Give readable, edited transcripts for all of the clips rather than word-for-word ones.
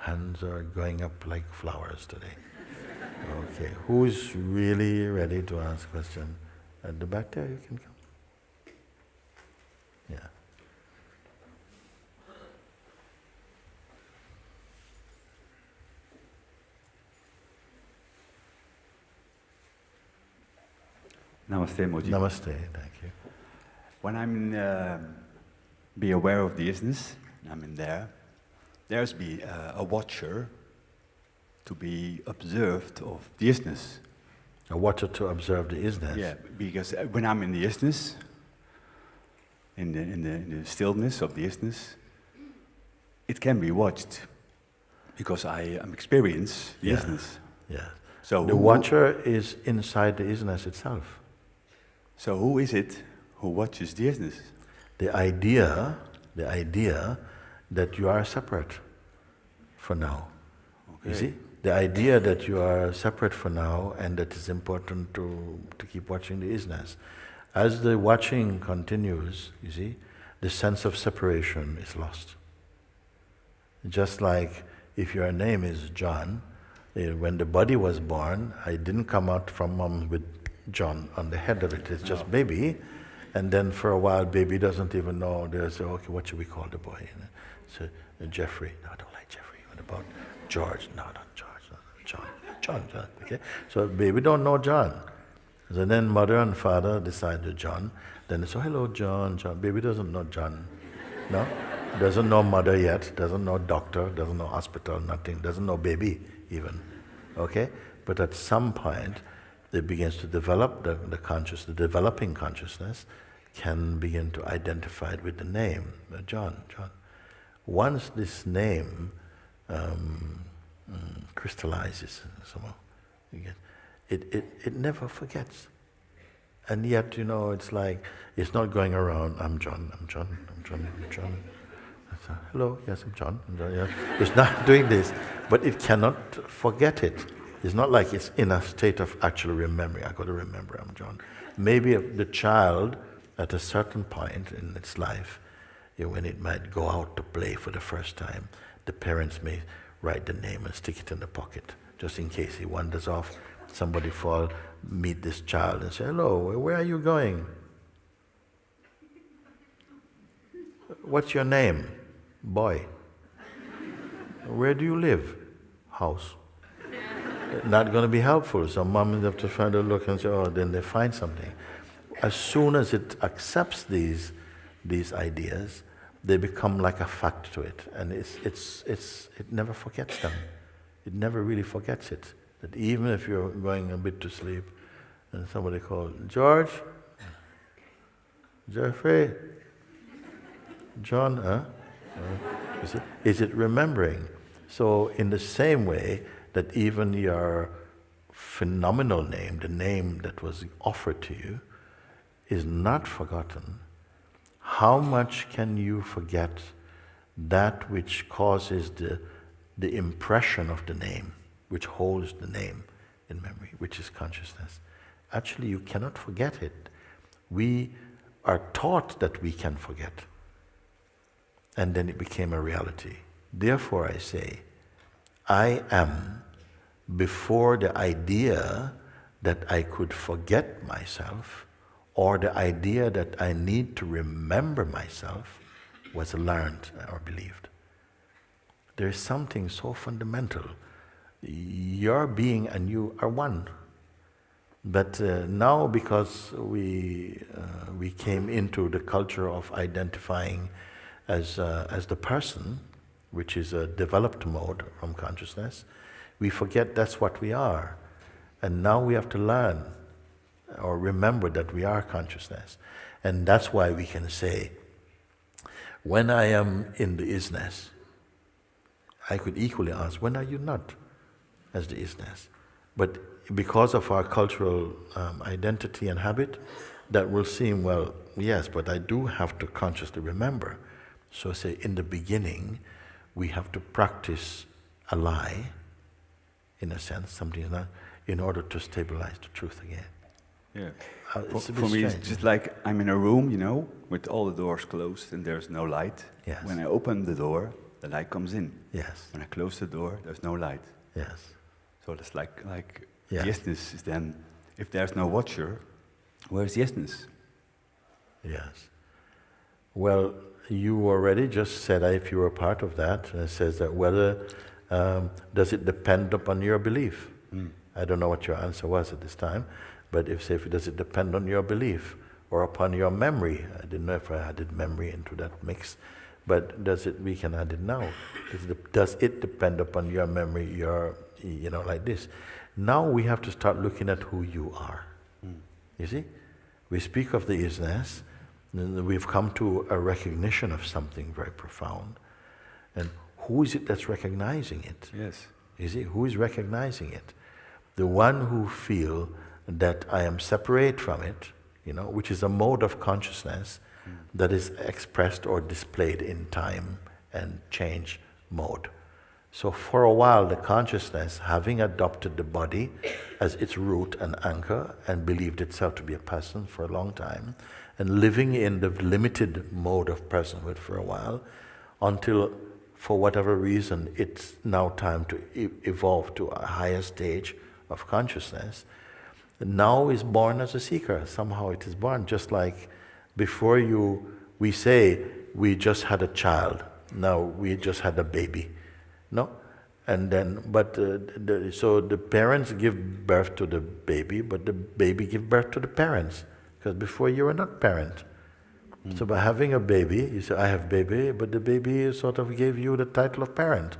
Hands are going up like flowers today. Okay, who's really ready to ask a question? At the back there, you can come. Yeah. Namaste, Moojibaba. Namaste, thank you. When I'm be aware of the isness, I'm in there, there's be a watcher to be observed of the isness. A watcher to observe the isness. Yeah, because when I'm in the isness, in the stillness of the isness, it can be watched because I am experience the isness. Yeah. So the watcher is inside the isness itself. So who is it who watches the isness? The idea that you are separate for now. Okay. You see? The idea that you are separate for now and that it's important to keep watching the isness. As the watching continues, you see, the sense of separation is lost. Just like if your name is John, when the body was born, I didn't come out from mom with John on the head of it, it's just baby. And then for a while, baby doesn't even know. They say, okay, what should we call the boy? So Jeffrey, no, I don't like Jeffrey. What about George? No, not George. No, John. Okay. So baby don't know John. So then mother and father decide to John. Then they say, hello, John. Baby doesn't know John. No, doesn't know mother yet. Doesn't know doctor. Doesn't know hospital. Nothing. Doesn't know baby even. Okay. But at some point, it begins to develop the consciousness. The developing consciousness can begin to identify it with the name, John. Once this name crystallizes somehow, it never forgets. And yet, it's like, it's not going around, I'm John. Hello, yes, I'm John. Yeah. It's not doing this, but it cannot forget it. It's not like it's in a state of actually remembering. I got to remember I'm John. Maybe the child, at a certain point in its life, when it might go out to play for the first time, the parents may write the name and stick it in the pocket, just in case he wanders off. Somebody meet this child and say, hello, where are you going? What's your name? Boy. Where do you live? House. Not going to be helpful, so mom have to try to look and say, oh, then they find something. As soon as it accepts these ideas, they become like a fact to it, and it never forgets them. It never really forgets it. That even if you're going a bit to sleep, and somebody calls, George, Jeffrey, John, huh? You see? Is it remembering? So in the same way that even your phenomenal name, the name that was offered to you, is not forgotten, how much can you forget that which causes the impression of the name, which holds the name in memory, which is consciousness? Actually, you cannot forget it. We are taught that we can forget. And then it became a reality. Therefore, I say, I am before the idea that I could forget myself or the idea that I need to remember myself was learned or believed. There is something so fundamental. Your being and you are one. But now, because we came into the culture of identifying as the person, which is a developed mode from consciousness, We forget that's what we are. And now we have to learn or remember that we are consciousness. And that's why we can say, when I am in the isness, I could equally ask, when are you not as the isness? But because of our cultural identity and habit, that will seem, well, yes, but I do have to consciously remember. So say, in the beginning, we have to practice a lie, in a sense, something like that, in order to stabilize the truth again. Yeah. It's a bit For me, it's strange. just like I'm in a room, with all the doors closed and there's no light. Yes. When I open the door, the light comes in. Yes, When I close the door, there's no light. yes, So it's like Yeah. the yesness is then, if there's no watcher, where's yesness? yes. Well, you already just said, if you were part of that, it says that whether, does it depend upon your belief? I don't know what your answer was at this time, but if does it depend on your belief or upon your memory? I didn't know if I added memory into that mix, but we can add it now. Does it depend upon your memory, like this? Now we have to start looking at who you are. You see? We speak of the isness, and we've come to a recognition of something very profound. And who is it that's recognizing it? Yes. You see, who is recognizing it? The one who feel that I am separate from it, which is a mode of consciousness that is expressed or displayed in time and change mode. So for a while, the consciousness, having adopted the body as its root and anchor and believed itself to be a person for a long time, and living in the limited mode of personhood for a while, until for whatever reason it's now time to evolve to a higher stage of consciousness, now is born as a seeker. Somehow it is born, just like before we say we just had a child, now we just had a baby. No? And then, so the parents give birth to the baby, but the baby give birth to the parents. Because before you were not parent. So by having a baby, you say, I have baby, but the baby sort of gave you the title of parent.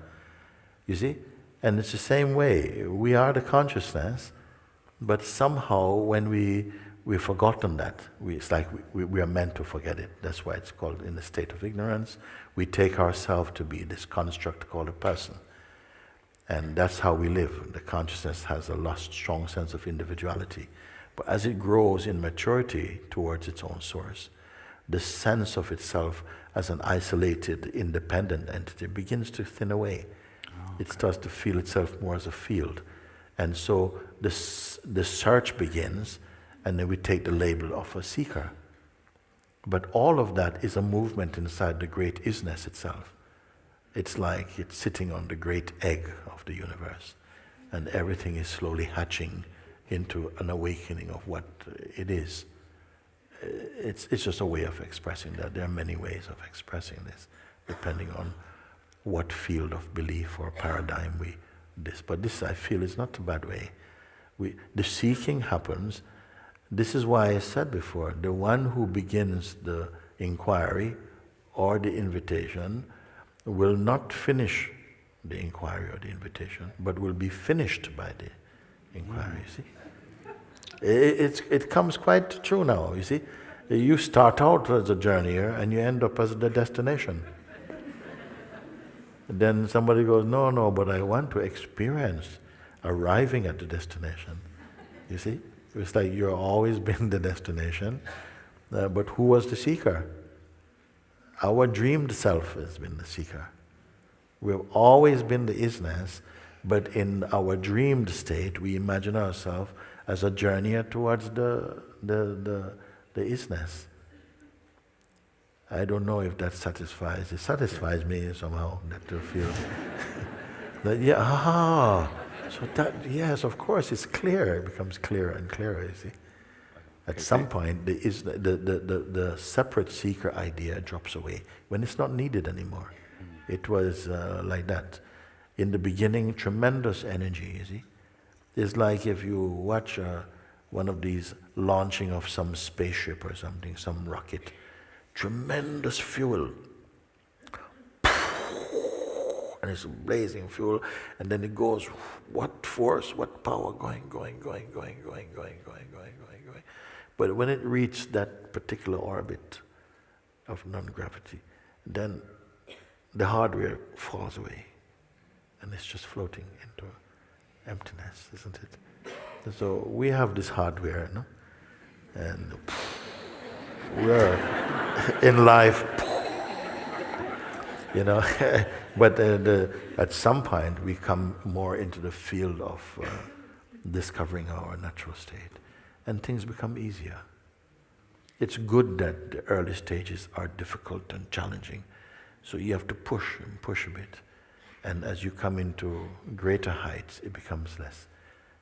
You see? And it's the same way. We are the consciousness, but somehow when we've forgotten that, it's like we are meant to forget it. That's why it's called in the state of ignorance. We take ourselves to be this construct called a person. And that's how we live. The consciousness has a lost, strong sense of individuality. But as it grows in maturity towards its own source, the sense of itself as an isolated, independent entity begins to thin away. It starts to feel itself more as a field. And so the search begins, and then we take the label of a seeker. But all of that is a movement inside the great isness itself. It's like it's sitting on the great egg of the universe, and everything is slowly hatching into an awakening of what it is. It's just a way of expressing that. There are many ways of expressing this, depending on what field of belief or paradigm but this I feel is not a bad way. The seeking happens. This is why I said before, the one who begins the inquiry or the invitation will not finish the inquiry or the invitation, but will be finished by the inquiry, you see? It comes quite true now, you see? You start out as a journeyer and you end up as the destination. Then somebody goes, no, but I want to experience arriving at the destination. You see? It's like you've always been the destination, but who was the seeker? Our dreamed self has been the seeker. We've always been the isness, but in our dreamed state, we imagine ourselves as a journeyer towards the isness. I don't know if that satisfies. It satisfies me somehow, that to feel that, so that, yes, of course, it's clear. It becomes clearer and clearer, you see. At some point, the separate seeker idea drops away when it's not needed anymore. It was like that. In the beginning, tremendous energy, you see. It's like if you watch one of these launching of some spaceship or something, some rocket, tremendous fuel. and it's blazing fuel, and then it goes, what force, what power, going. But when it reaches that particular orbit of non-gravity, then the hardware falls away, and it's just floating into emptiness, isn't it? And so we have this hardware, no? And we're in life, you know. But at some point we come more into the field of discovering our natural state, and things become easier. It's good that the early stages are difficult and challenging, so you have to push and push a bit. And as you come into greater heights, it becomes less,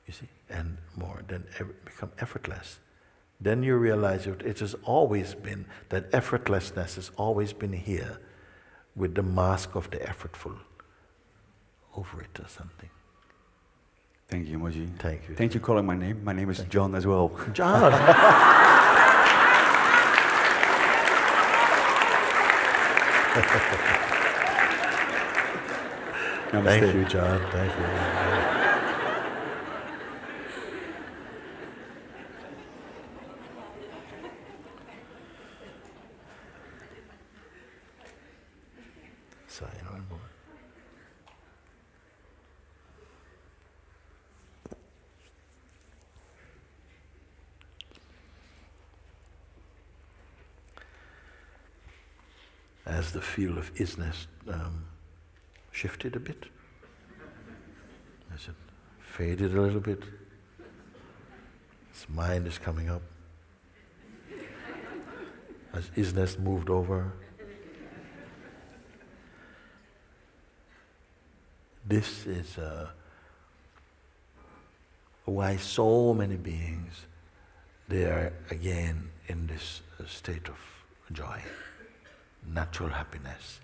you see, and more, then become effortless. Then you realize it has always been, that effortlessness has always been here with the mask of the effortful over it or something. Thank you, Moji. Thank you. Thank you for calling my name. My name is John as well. John! Thank you, John. Thank you. So, you know, as the field of isness shifted a bit, as it faded a little bit, his mind is coming up, as isness moved over. This is why so many beings, they are again in this state of joy, natural happiness,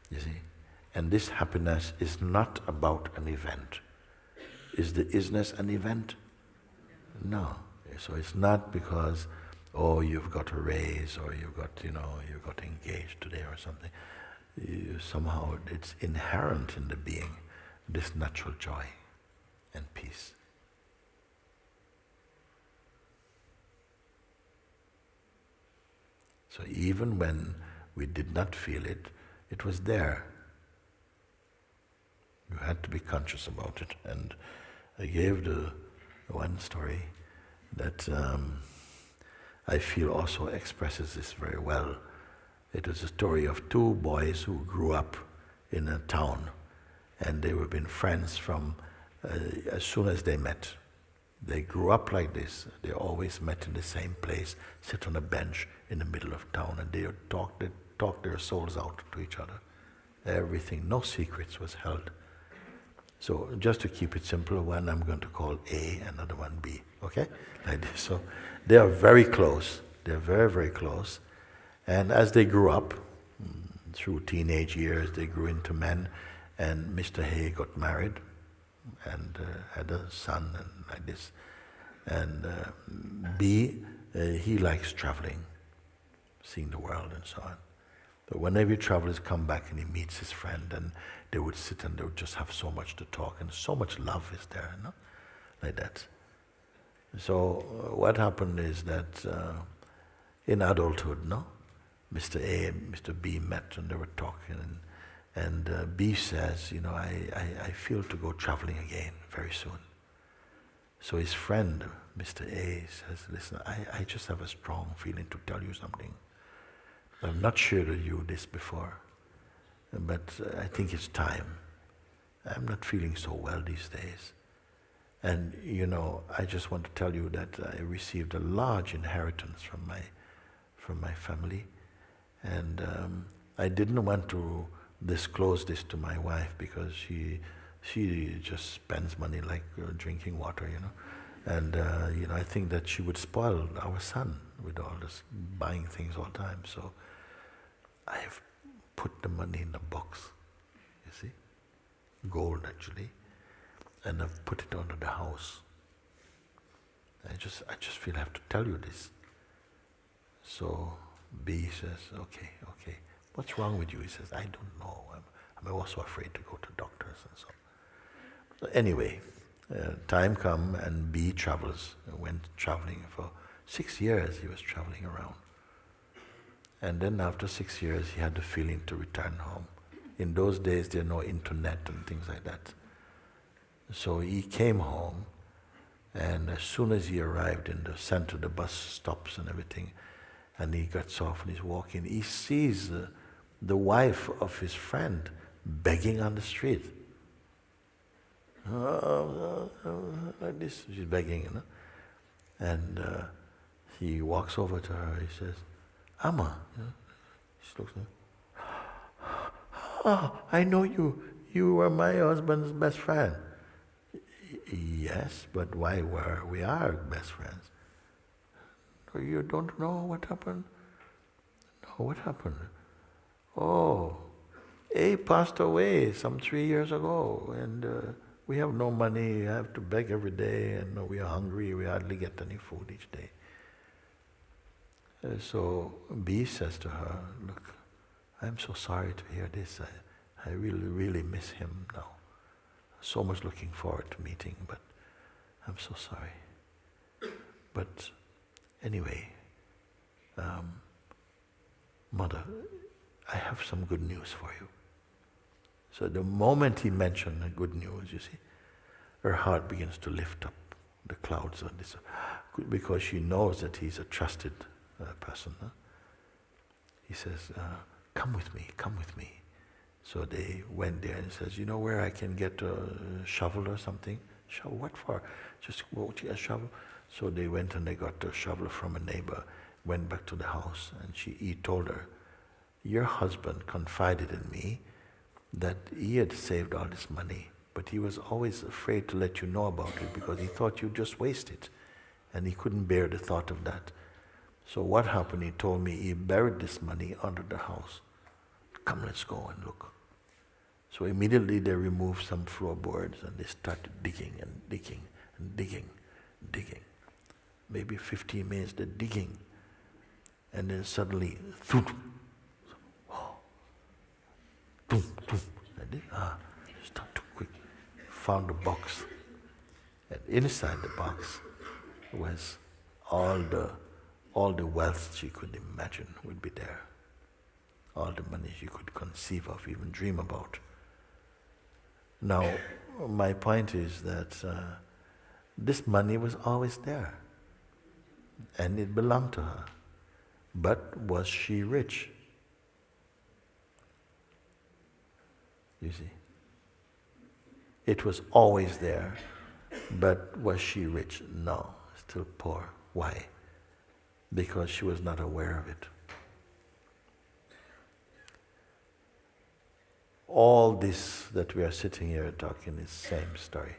you see. And this happiness is not about an event. Is the isness an event? No. So it's not because, oh, you've got a raise, or you got engaged today or something. Somehow it's inherent in the being, this natural joy and peace. So even when we did not feel it, it was there. You had to be conscious about it. And I gave the one story that I feel also expresses this very well. It was a story of two boys who grew up in a town, and they were been friends from as soon as they met. They grew up like this. They always met in the same place, sit on a bench in the middle of town, and they would talk their souls out to each other. Everything, no secrets was held. So just to keep it simple, one I'm going to call A, another one B, okay? Like this. So they are very close. They're very, very close. And as they grew up, through teenage years, they grew into men, and Mr. A got married and had a son and like this. And B, he likes traveling, seeing the world and so on. But whenever he travels, come back and he meets his friend, and they would sit and they would just have so much to talk, and so much love is there, no? Like that. So what happened is that in adulthood, no? Mr. A and Mr. B met and they were talking, and B says, you know, I feel to go traveling again very soon. So his friend, Mr. A, says, listen, I just have a strong feeling to tell you something. I've not shared with you this before, but I think it's time. I'm not feeling so well these days. And you know, I just want to tell you that I received a large inheritance from my family, and I didn't want to disclose this to my wife because she just spends money like drinking water, you know. And you know, I think that she would spoil our son with all this buying things all the time. So I've put the money in the box, you see, gold actually, and I've put it under the house. I just feel I have to tell you this. So B says, okay, what's wrong with you? He says, I don't know, I'm also afraid to go to doctors and so on. So anyway, time come and B travels, went traveling for 6 years. He was traveling around. And then after 6 years, he had the feeling to return home. In those days, there were no internet and things like that. So he came home, and as soon as he arrived in the center, the bus stops and everything, and he gets off and he's walking, he sees the wife of his friend begging on the street. Like this, she's begging, And he walks over to her, he says, Amma, she looks at him. Oh, I know you. You were my husband's best friend. Yes, but why were we are best friends? You don't know what happened? No, what happened? Oh, A passed away some 3 years ago, and we have no money. We have to beg every day, and we are hungry. We hardly get any food each day. So B says to her, look, I'm so sorry to hear this. I really, really miss him now. So much looking forward to meeting, but I'm so sorry. But anyway, Mother, I have some good news for you. So the moment he mentioned the good news, you see, her heart begins to lift up the clouds on this, because she knows that he's a trusted person. Huh? He says, come with me, come with me. So they went there and says, you know where I can get a shovel or something? Shovel, what for? Just go to a shovel. So they went and they got a shovel from a neighbor, went back to the house, and he told her, your husband confided in me that he had saved all this money, but he was always afraid to let you know about it because he thought you'd just waste it, and he couldn't bear the thought of that. So what happened, he told me he buried this money under the house. Come, let's go and look. So immediately they removed some floorboards and they started digging and digging and digging and digging. Maybe 15 minutes they're digging, and then suddenly, thump, start too quick. Found a box, and inside the box was all the wealth she could imagine would be there. All the money she could conceive of, even dream about. Now, my point is that this money was always there, and it belonged to her. But was she rich? You see, it was always there, but was she rich? No, still poor. Why? Because she was not aware of it. All this that we are sitting here talking is the same story.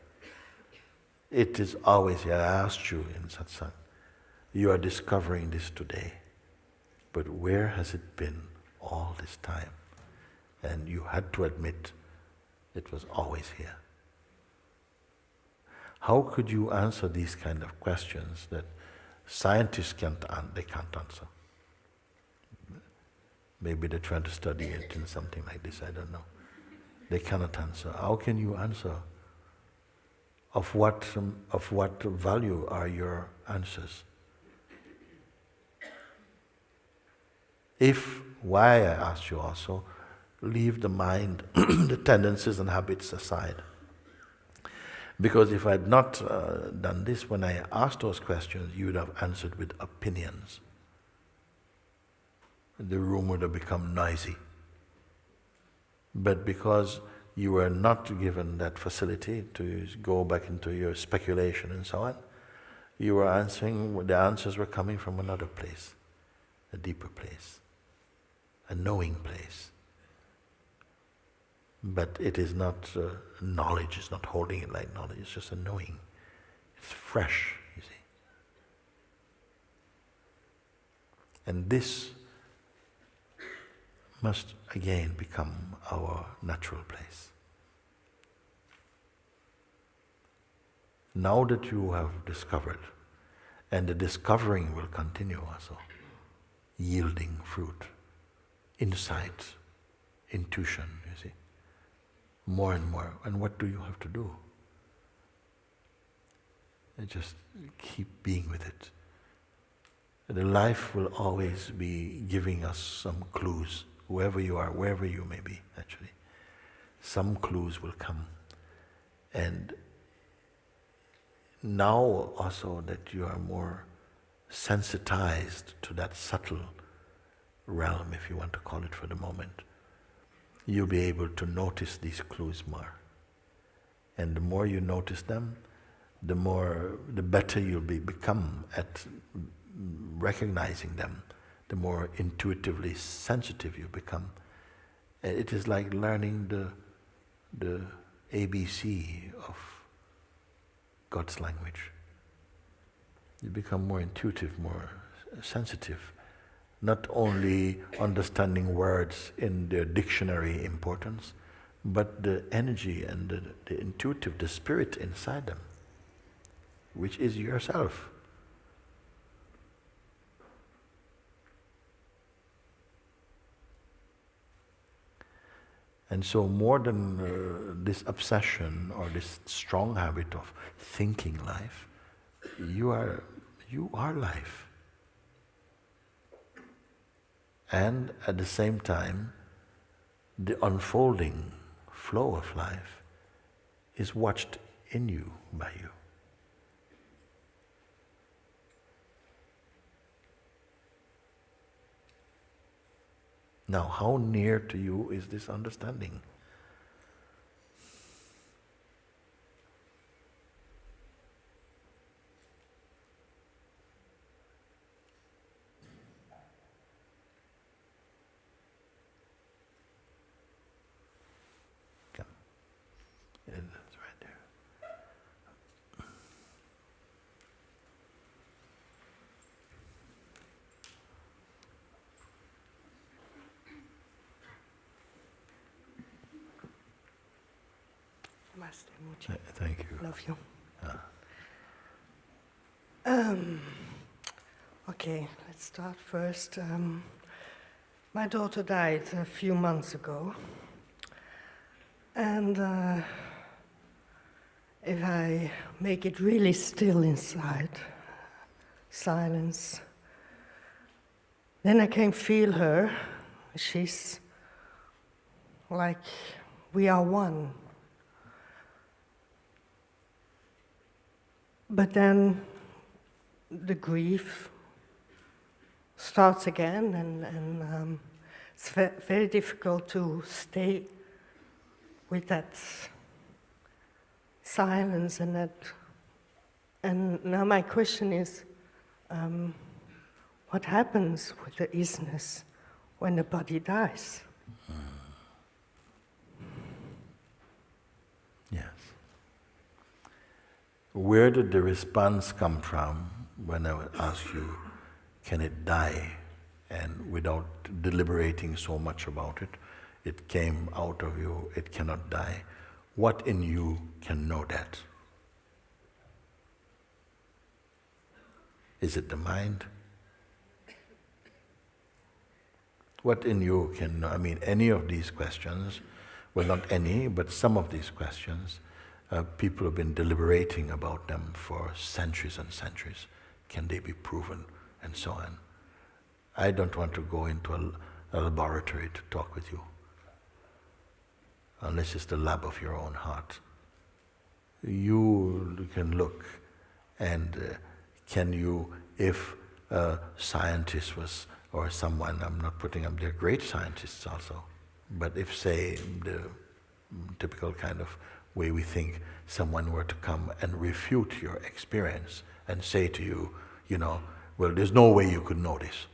It is always here. I asked you in satsang, you are discovering this today, but where has it been all this time? And you had to admit it was always here. How could you answer these kind of questions that scientists can't answer? Maybe they're trying to study it in something like this, I don't know. They cannot answer. How can you answer? Of what value are your answers? Why I asked you also, leave the mind, the tendencies and habits aside. Because if I had not done this, when I asked those questions, you would have answered with opinions. The room would have become noisy. But because you were not given that facility to go back into your speculation and so on, you were answering, the answers were coming from another place, a deeper place, a knowing place. But it is not knowledge, it's not holding it like knowledge, it's just a knowing. It's fresh, you see. And this must again become our natural place. Now that you have discovered, and the discovering will continue also, yielding fruit, insight, intuition, you see. more and more. And what do you have to do? And just keep being with it. The life will always be giving us some clues, whoever you are, wherever you may be, actually. Some clues will come. And now also that you are more sensitized to that subtle realm, if you want to call it for the moment, you'll be able to notice these clues more. And the more you notice them, the better you'll become at recognizing them, the more intuitively sensitive you become. It is like learning the ABC of God's language. You become more intuitive, more sensitive, not only understanding words in their dictionary importance, but the energy and the intuitive, the spirit inside them, which is yourself. And so more than this obsession or this strong habit of thinking life, you are life. And at the same time, the unfolding flow of life is watched in you, by you. Now, how near to you is this understanding? Come. Yeah, that's right there. Namaste, Thank you. love you. Ah. Okay, let's start first. My daughter died a few months ago, and if I make it really still inside, silence, then I can feel her. She's like we are one. But then the grief starts again, and it's very difficult to stay with that silence and that. And now my question is, what happens with the isness when the body dies? Yes. Where did the response come from when I would ask you, can it die? And without deliberating so much about it, it came out of you, it cannot die. What in you can know that? Is it the mind? What in you can know? I mean, any of these questions, well, not any, but some of these questions, people have been deliberating about them for centuries and centuries. Can they be proven? And so on. I don't want to go into a laboratory to talk with you, unless it's the lab of your own heart. You can look, and can you, if a scientist was, or someone, I'm not putting up, they're great scientists also, but if, say, the typical kind of way we think, someone were to come and refute your experience and say to you, well, there's no way you could know this.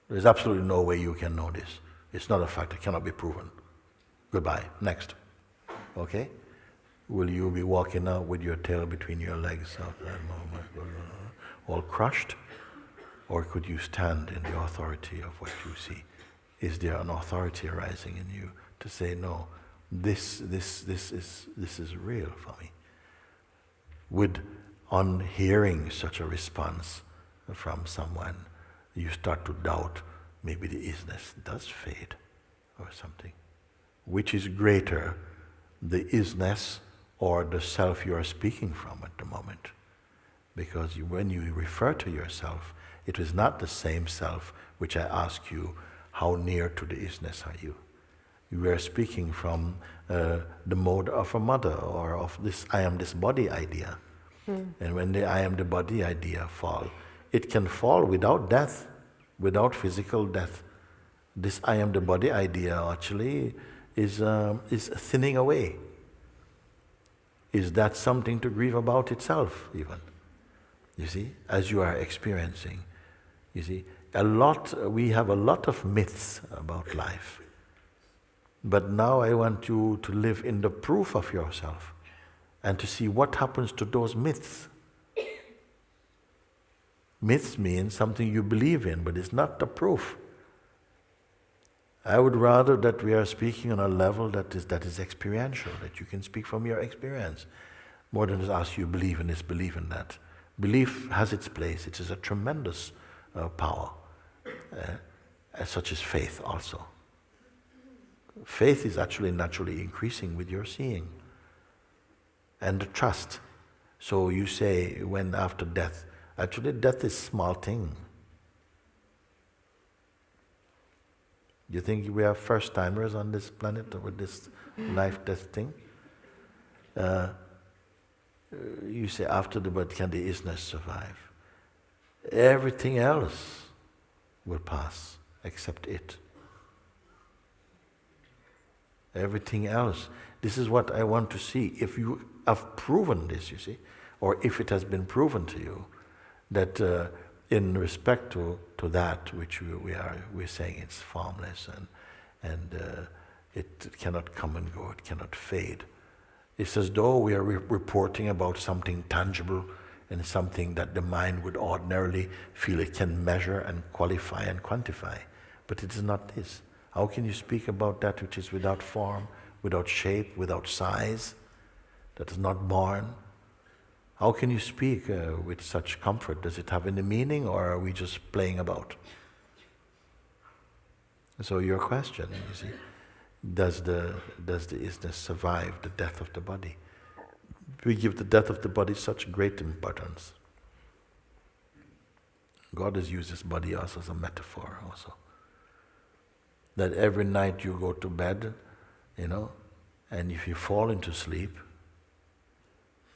There's absolutely no way you can know this. It's not a fact, it cannot be proven. Goodbye, next. Okay? Will you be walking out with your tail between your legs, all crushed? Or could you stand in the authority of what you see? Is there an authority arising in you to say, no, this is real for me? On hearing such a response from someone, you start to doubt maybe the isness does fade or something. which is greater, the isness or the self you are speaking from at the moment. Because when you refer to yourself, it is not the same self which I ask you, how near to the isness are you? You are speaking from the mode of a mother, or of this I am this body idea. And when the I am the body idea fall, it can fall without death, without physical death. This I am the body idea actually is thinning away. Is that something to grieve about itself even? You see, as you are experiencing, you see, we have a lot of myths about life. But now I want you to live in the proof of yourself and to see what happens to those myths. Myths mean something you believe in, but it's not the proof. I would rather that we are speaking on a level that is experiential, that you can speak from your experience, more than just ask you believe in this, believe in that. Belief has its place. It is a tremendous power, such as faith also. Faith is actually naturally increasing with your seeing. And the trust. So you say, when after death, actually death is a small thing. You think we are first-timers on this planet with this life-death thing? You say, after the birth, can the isness survive? Everything else will pass, except it. Everything else. This is what I want to see. If you have proven this, you see, or if it has been proven to you, that in respect to that which we're saying it's formless and it cannot come and go, it cannot fade. It's as though we are reporting about something tangible and something that the mind would ordinarily feel it can measure and qualify and quantify. But it is not this. How can you speak about that which is without form, without shape, without size, that is not born? How can you speak with such comfort? Does it have any meaning, or are we just playing about? So your question, you see, does the isness survive the death of the body? We give the death of the body such great importance. God has used this body also as a metaphor also. That every night you go to bed, and if you fall into sleep,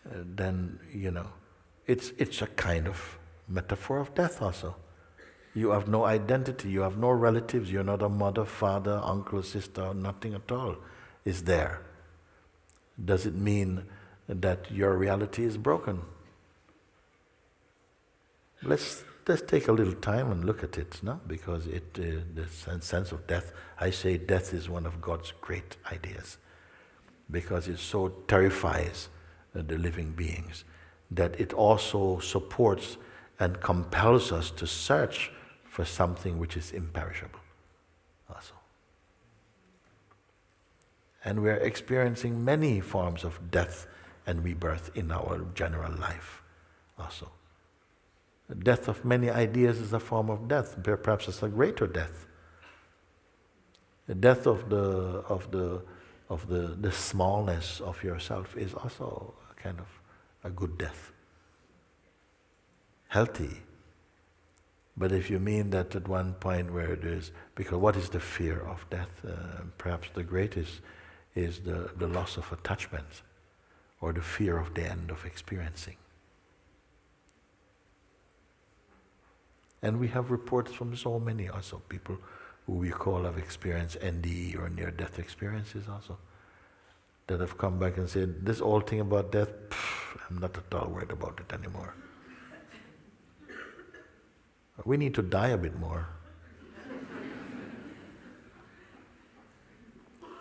then, it's a kind of metaphor of death also. You have no identity, you have no relatives, you're not a mother, father, uncle, sister, nothing at all is there. Does it mean that your reality is broken? Let's take a little time and look at it, no? Because the sense of death, I say death is one of God's great ideas, because it so terrifies the living beings that it also supports and compels us to search for something which is imperishable also. And we are experiencing many forms of death and rebirth in our general life also. The death of many ideas is a form of death. Perhaps it's a greater death. The death of the smallness of yourself is also a kind of a good death. Healthy. But if you mean that at one point where it is, because what is the fear of death? Perhaps the greatest is the loss of attachment, or the fear of the end of experiencing. And we have reports from so many also, people who we call have experienced NDE or near-death experiences also, that have come back and said, this old thing about death, I'm not at all worried about it anymore. We need to die a bit more.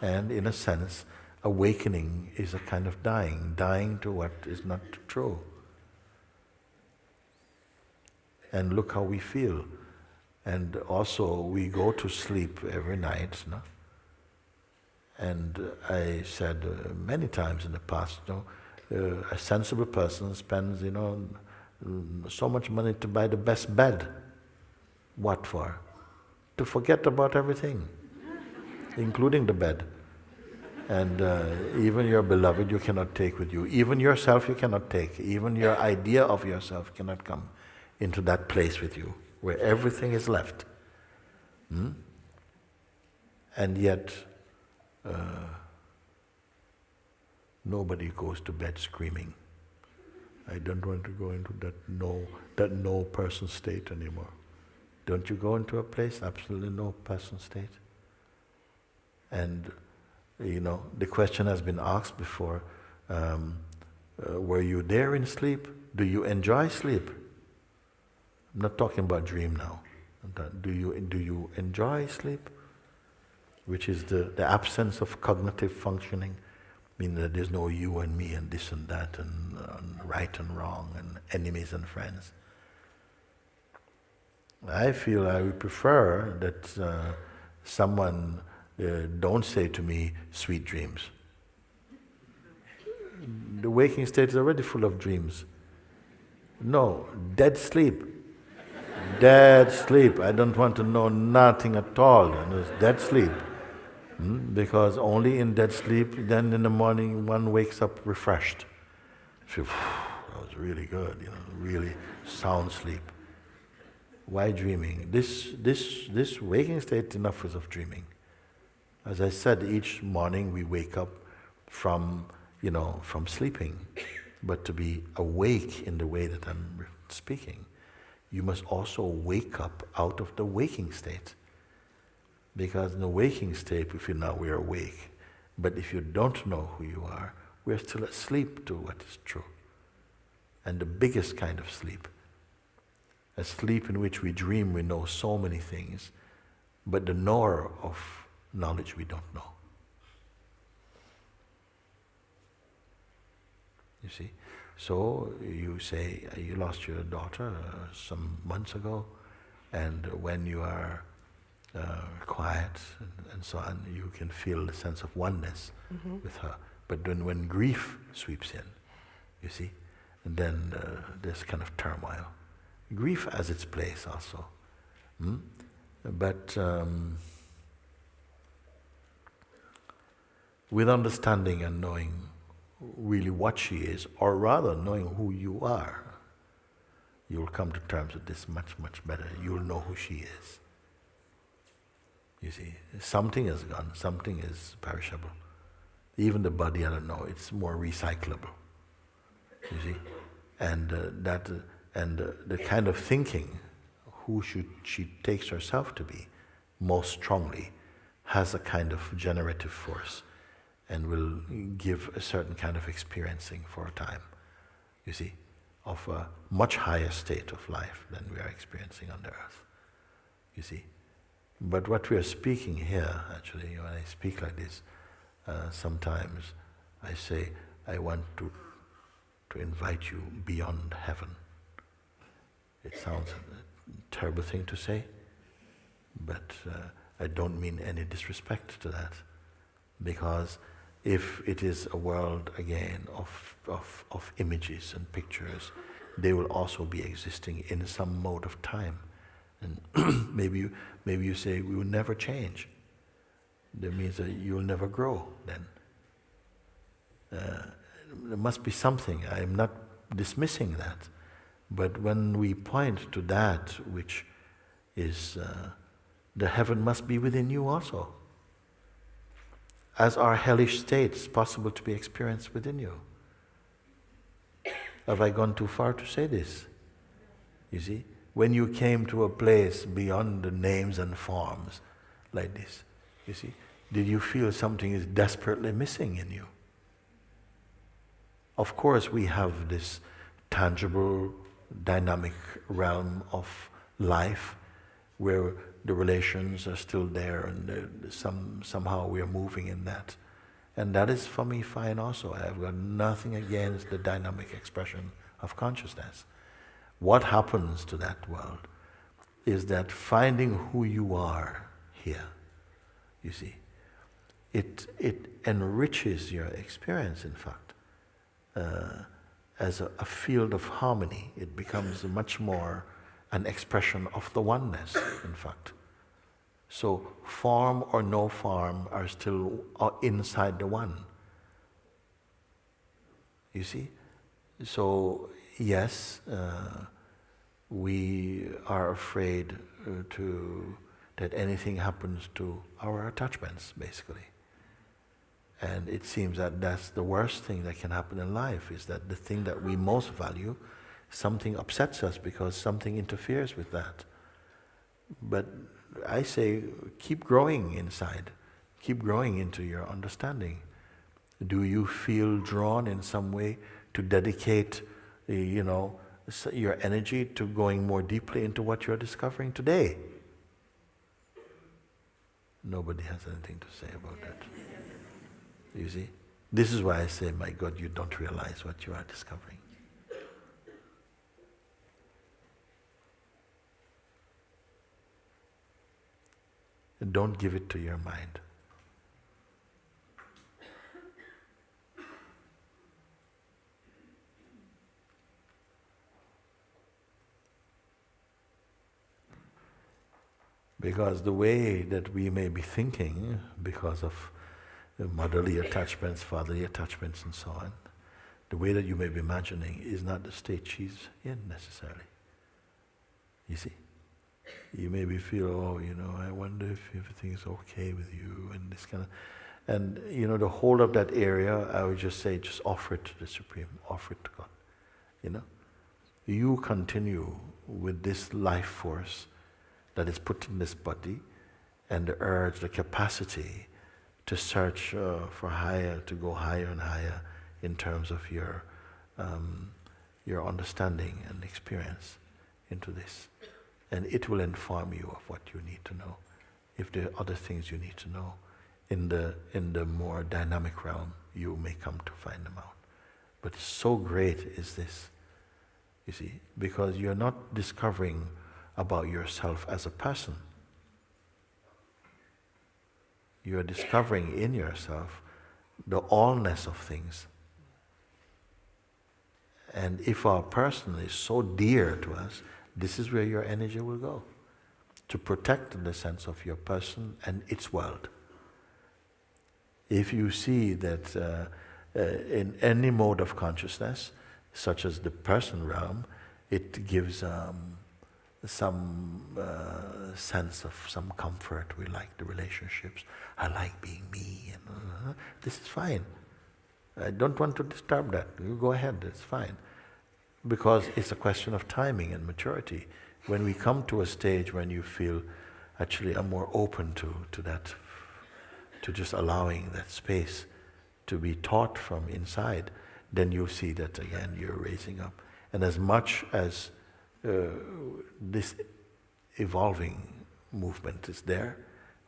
And in a sense, awakening is a kind of dying to what is not true. And look how we feel. And also we go to sleep every night, no? And I said many times in the past, a sensible person spends, so much money to buy the best bed. What for? To forget about everything, including the bed. And even your beloved you cannot take with you. Even yourself you cannot take. Even your idea of yourself cannot come into that place with you, where everything is left. And yet, nobody goes to bed screaming, I don't want to go into that no person state anymore. Don't you go into a place, absolutely no person state? And the question has been asked before, were you there in sleep? Do you enjoy sleep? I'm not talking about dream now. Do you enjoy sleep? Which is the absence of cognitive functioning, meaning that there's no you and me and this and that and right and wrong and enemies and friends. I feel I would prefer that someone don't say to me, sweet dreams. The waking state is already full of dreams. No, dead sleep. Dead sleep. I don't want to know nothing at all. It's dead sleep. Because only in dead sleep, then in the morning one wakes up refreshed. Feel, that was really good, really sound sleep. Why dreaming? This waking state, enough is of dreaming. As I said, each morning we wake up from sleeping, but to be awake in the way that I'm speaking, you must also wake up out of the waking state. Because in the waking state, we feel now we are awake. But if you don't know who you are, we are still asleep to what is true. And the biggest kind of sleep, a sleep in which we dream we know so many things, but the knower of knowledge we don't know. You see? So you say you lost your daughter some months ago, and when you are quiet and so on, you can feel the sense of oneness with her. But then when grief sweeps in, you see, and then there's kind of turmoil. Grief has its place also. But with understanding and knowing really what she is, or rather knowing who you are, you'll come to terms with this much, much better. You'll know who she is. You see, something is gone, something is perishable. Even the body, I don't know, it's more recyclable. You see, and the kind of thinking, who she takes herself to be, most strongly, has a kind of generative force, and will give a certain kind of experiencing for a time. You see, of a much higher state of life than we are experiencing on the earth. You see. But what we are speaking here, actually, when I speak like this, sometimes I say, I want to invite you beyond heaven. It sounds a terrible thing to say, but I don't mean any disrespect to that. Because if it is a world, again, of images and pictures, they will also be existing in some mode of time. And maybe you say, we will never change. That means that you will never grow then. There must be something. I am not dismissing that. But when we point to that which is, the heaven must be within you also. As are hellish states possible to be experienced within you. Have I gone too far to say this? You see? When you came to a place beyond the names and forms like this, you see, did you feel something is desperately missing in you? Of course, we have this tangible, dynamic realm of life where the relations are still there and somehow we are moving in that. And that is for me fine also. I have got nothing against the dynamic expression of consciousness. What happens to that world is that finding who you are here, you see, it enriches your experience, in fact, as a field of harmony. It becomes much more an expression of the oneness, in fact. So form or no form are still inside the one. You see? So yes, we are afraid that anything happens to our attachments, basically. And it seems that that's the worst thing that can happen in life, is that the thing that we most value, something upsets us because something interferes with that. But I say, keep growing inside. Keep growing into your understanding. Do you feel drawn in some way to dedicate, your energy to going more deeply into what you're discovering today? Nobody has anything to say about that. You see? This is why I say, my God, you don't realize what you are discovering. And don't give it to your mind. Because the way that we may be thinking, because of motherly attachments, fatherly attachments and so on, the way that you may be imagining is not the state she's in necessarily. You see? You maybe feel, I wonder if everything's okay with you and this kind of... And, the whole of that area, I would just say, just offer it to the Supreme, offer it to God. You continue with this life force that is put in this body, and the urge, the capacity to search for higher, to go higher and higher in terms of your understanding and experience into this. And it will inform you of what you need to know, if there are other things you need to know. In the more dynamic realm, you may come to find them out. But so great is this, you see, because you're not discovering about yourself as a person. You're discovering in yourself the allness of things. And if our person is so dear to us, this is where your energy will go, to protect the sense of your person and its world. If you see that in any mode of consciousness, such as the person realm, it gives some sense of some comfort. We like the relationships. I like being me. And this is fine. I don't want to disturb that. You go ahead, it's fine. Because it's a question of timing and maturity. When we come to a stage when you feel, actually I'm more open to that, to just allowing that space to be taught from inside, then you'll see that again you're raising up. And as much as this evolving movement is there,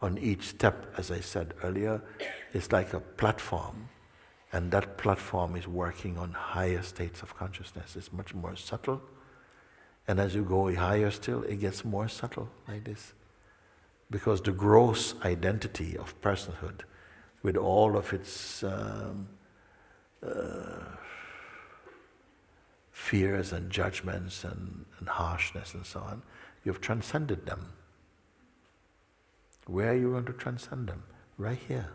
on each step, as I said earlier, it's like a platform, and that platform is working on higher states of consciousness. It's much more subtle, and as you go higher still, it gets more subtle like this. Because the gross identity of personhood, with all of its fears and judgments and harshness and so on, you've transcended them. Where are you going to transcend them? Right here.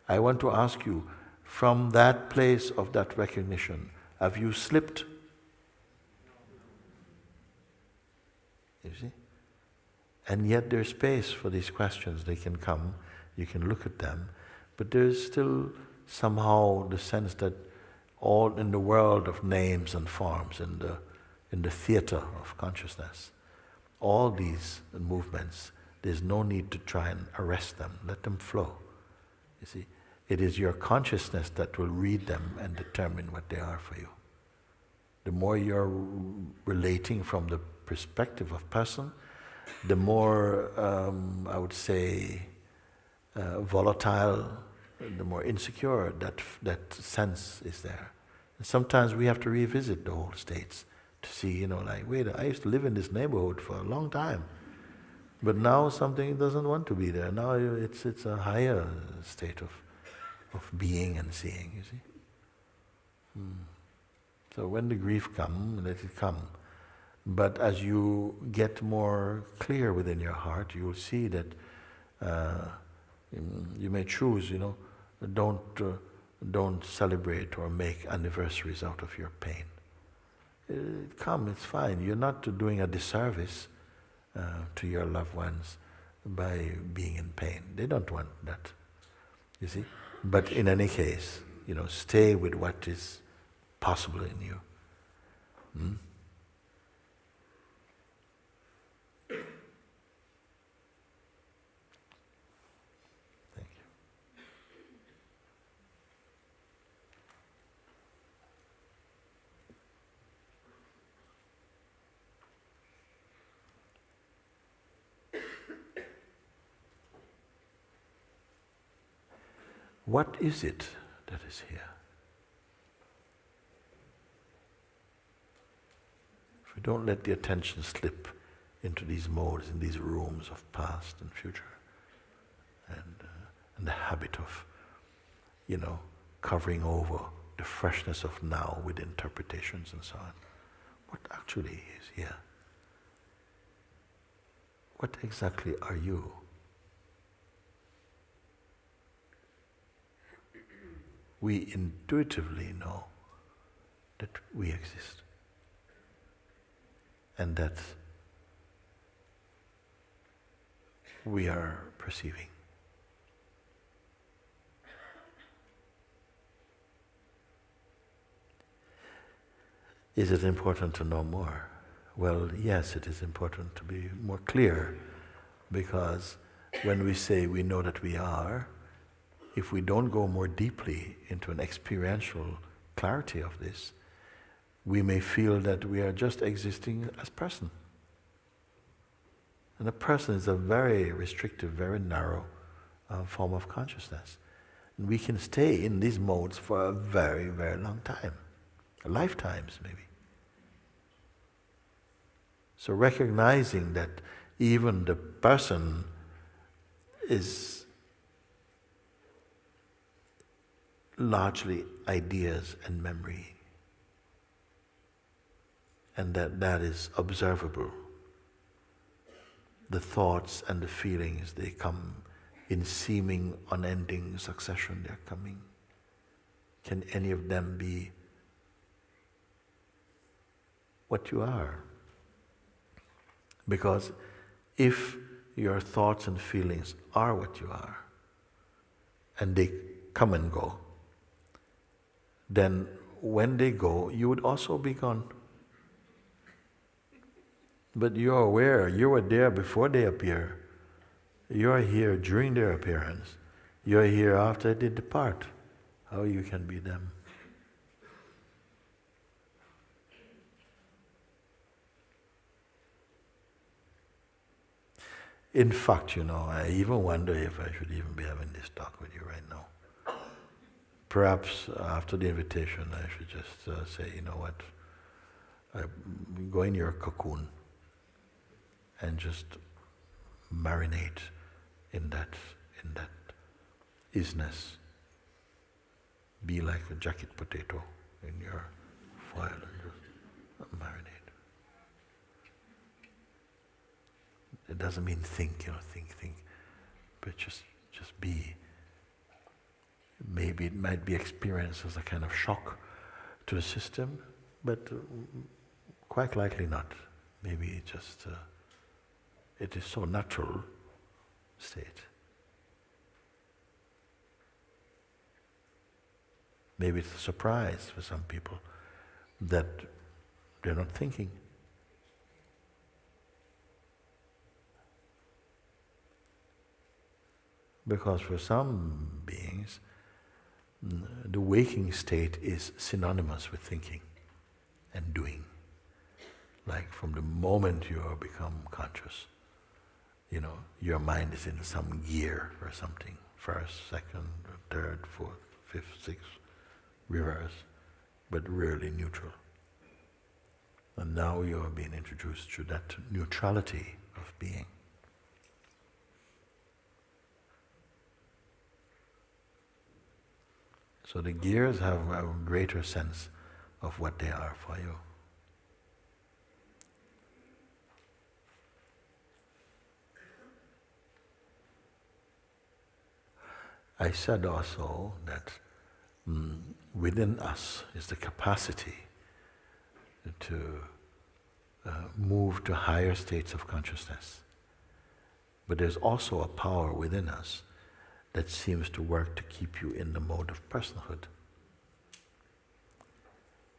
I want to ask you, from that place of that recognition, have you slipped? You see? And yet there's space for these questions. They can come, you can look at them, but there's still somehow the sense that all in the world of names and forms, in the theater of consciousness, all these movements, there's no need to try and arrest them. Let them flow. You see, it is your consciousness that will read them and determine what they are for you. The more you're relating from the perspective of person, the more, I would say, volatile, the more insecure that sense is there. And sometimes we have to revisit the whole states to see, wait, I used to live in this neighborhood for a long time, but now something doesn't want to be there. Now it's a higher state of being and seeing, you see. So when the grief comes, let it come. But as you get more clear within your heart, you will see that you may choose, don't celebrate or make anniversaries out of your pain. Come, it's fine. You're not doing a disservice to your loved ones by being in pain. They don't want that, you see. But in any case, stay with what is possible in you. Hmm? Thank you. What is it that is here? If we don't let the attention slip into these modes, in these rooms of past and future, and the habit of, covering over the freshness of now with interpretations and so on, what actually is here? What exactly are you? We intuitively know that we exist and that we are perceiving. Is it important to know more? Well, yes, it is important to be more clear, because when we say we know that we are, if we don't go more deeply into an experiential clarity of this, we may feel that we are just existing as person. And a person is a very restrictive, very narrow form of consciousness. And we can stay in these modes for a very, very long time, lifetimes maybe. So recognizing that even the person is largely ideas and memory, and that is observable. The thoughts and the feelings, they come in seeming unending succession, they're coming. Can any of them be what you are? Because if your thoughts and feelings are what you are, and they come and go, then when they go, you would also be gone. But you're aware, you were there before they appear. You're here during their appearance. You're here after they depart. How you can be them? In fact, I even wonder if I should even be having this talk with you right now. Perhaps after the invitation, I should just say, you know what, go in your cocoon and just marinate in that isness. Be like a jacket potato in your foil and just marinate. It doesn't mean think, think, but just be. Maybe it might be experienced as a kind of shock to the system, but quite likely not. Maybe it is so natural state. Maybe it's a surprise for some people that they're not thinking. Because for some beings, the waking state is synonymous with thinking and doing. Like from the moment you become conscious, your mind is in some gear or something. First, second, third, fourth, fifth, sixth, reverse, but rarely neutral. And now you are being introduced to that neutrality of being. So the gears have a greater sense of what they are for you. I said also that within us is the capacity to move to higher states of consciousness. But there's also a power within us that seems to work to keep you in the mode of personhood.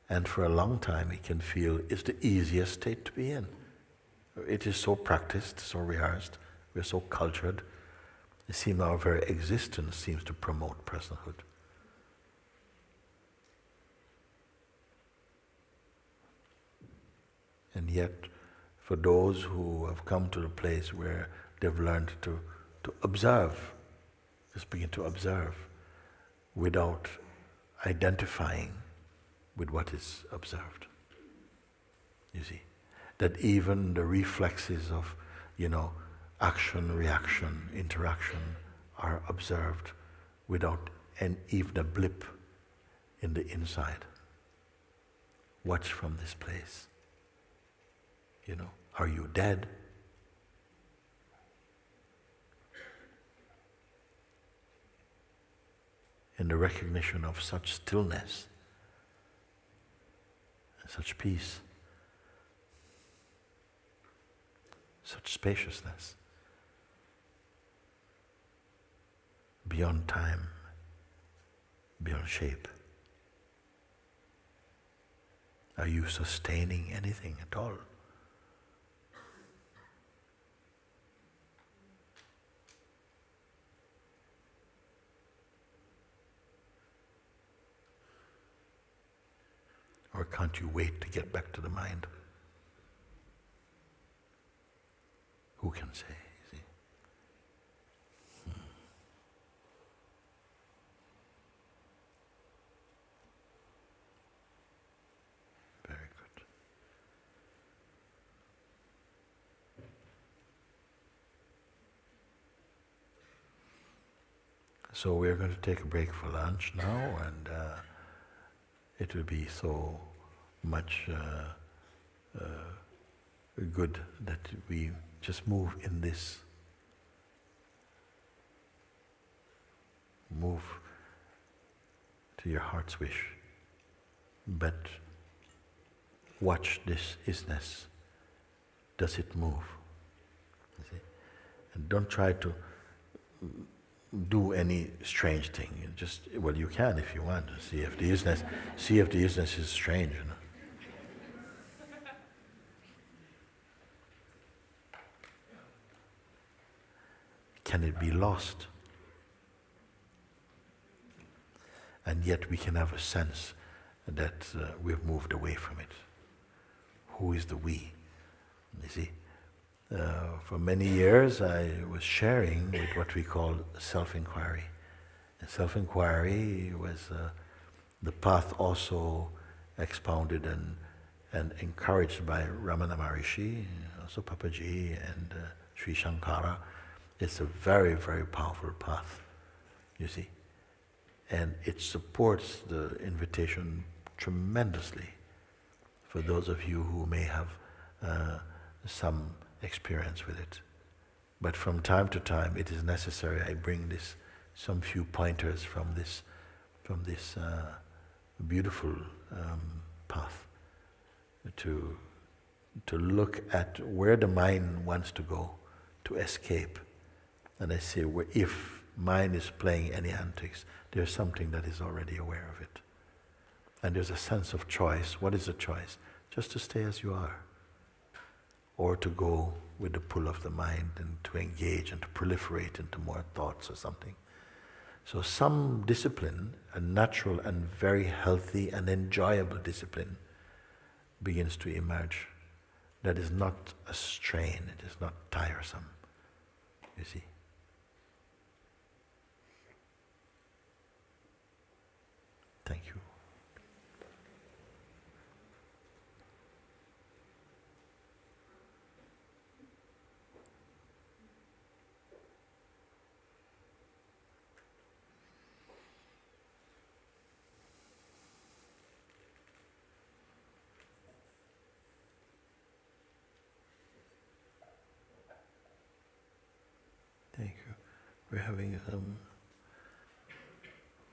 And for a long time it can feel it's the easiest state to be in. It is so practiced, so rehearsed, we're so cultured. It seems our very existence seems to promote personhood. And yet, for those who have come to the place where they've learned to observe, just begin to observe without identifying with what is observed. You see, that even the reflexes of, action, reaction, interaction are observed without even a blip in the inside. Watch from this place. Are you dead? In the recognition of such stillness, such peace, such spaciousness, beyond time, beyond shape. Are you sustaining anything at all? Or can't you wait to get back to the mind? Who can say, you see? Very good. So we're going to take a break for lunch now, and it will be so much good that we just move in this. Move to your heart's wish, but watch this isness. Does it move? You see? And don't try to do any strange thing. You can if you want to see if the isness is strange. Can it be lost? And yet we can have a sense that we've moved away from it. Who is the we? You see? For many years I was sharing with what we call self-inquiry. And self-inquiry was the path also expounded and encouraged by Ramana Maharishi, also Papaji and Sri Shankara. It's a very, very powerful path, you see. And it supports the invitation tremendously for those of you who may have some experience with it. But from time to time it is necessary I bring some few pointers from this beautiful path to look at where the mind wants to go, to escape. And I say, if mind is playing any antics, there's something that is already aware of it. And there's a sense of choice. What is the choice? Just to stay as you are. Or to go with the pull of the mind and to engage and to proliferate into more thoughts or something. So some discipline, a natural and very healthy and enjoyable discipline, begins to emerge. That is not a strain, it is not tiresome, you see. Thank you. Thank you. We're having some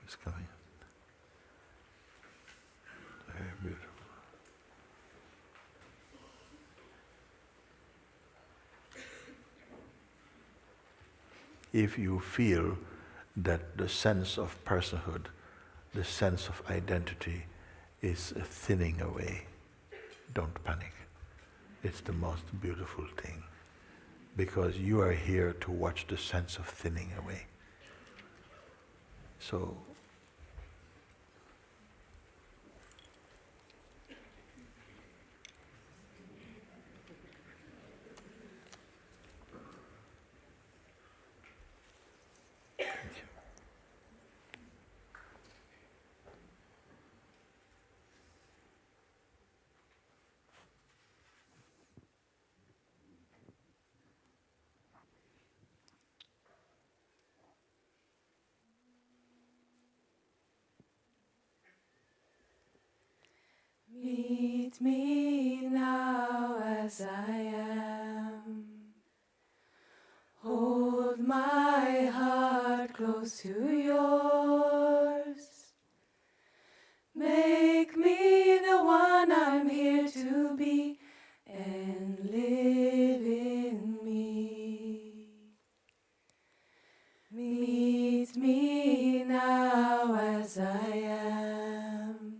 It's coming. Very beautiful. If you feel that the sense of personhood, the sense of identity is thinning away, don't panic. It's the most beautiful thing, because you are here to watch the sense of thinning away. So, meet me now as I am. Hold my heart close to yours. Make me the one I'm here to be and live in me. Meet me now as I am.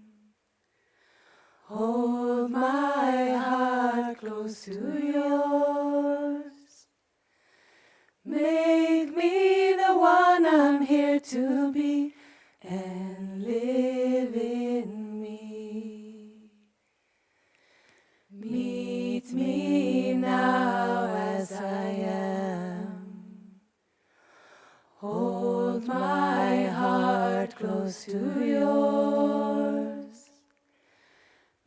Hold my heart close to yours. Make me the one I'm here to be and live in me. Meet me now as I am. Hold my heart close to yours.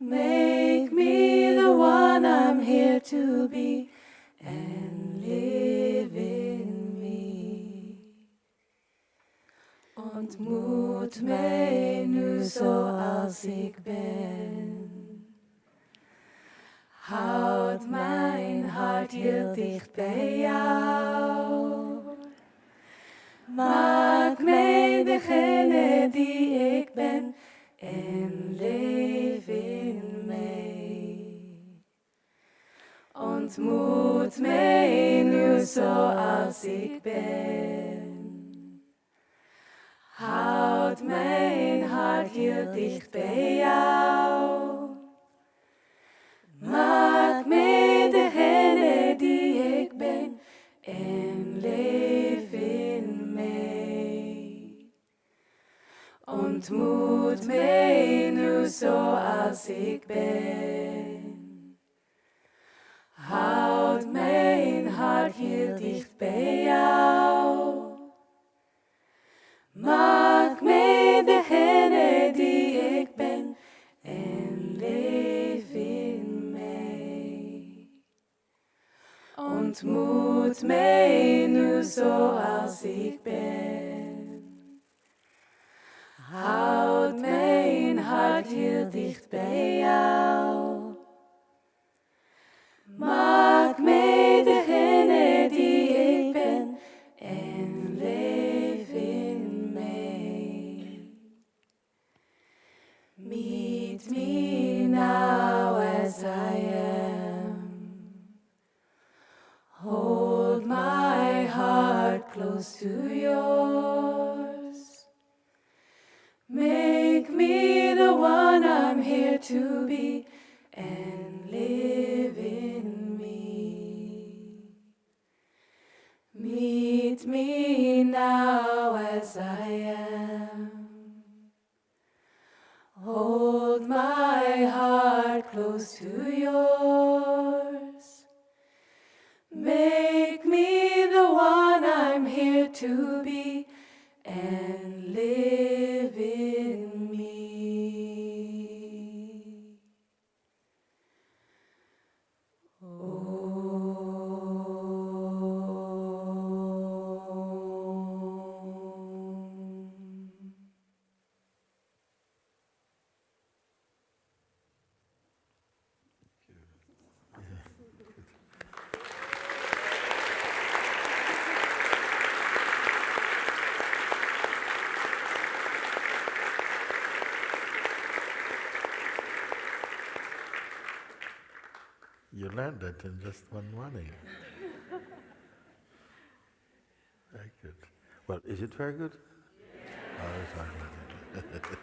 Make me the one I'm here to be and live in me. Ontmoet mij nu zoals ik ben. Houd mijn hart heel dicht bij jou. Maak mij degene die ik ben en leef in mij. Ontmoet mij nu zoals ik ben. Houd mijn hart heel dicht bij jou. Maak mij degene die ik ben en leef in mij. Ontmoet mij nu zoals ik ben. Houd mijn hart heel dicht bij jou. Maak mij degene die ik ben en leef in mij. Ontmoet mij nu zoals ik ben. Houd mijn hart heel dicht bij jou. Maak mij degene die ik ben en leef in mij. Meet me now as I am. Hold my heart close to yours. Make me the one I'm here to be and live in me. Meet me now as I am. Hold my heart close to yours. Make me the one I'm here to be and live in me. You learned that in just one morning. Very good. Well, is it very good? Oh, it's very good.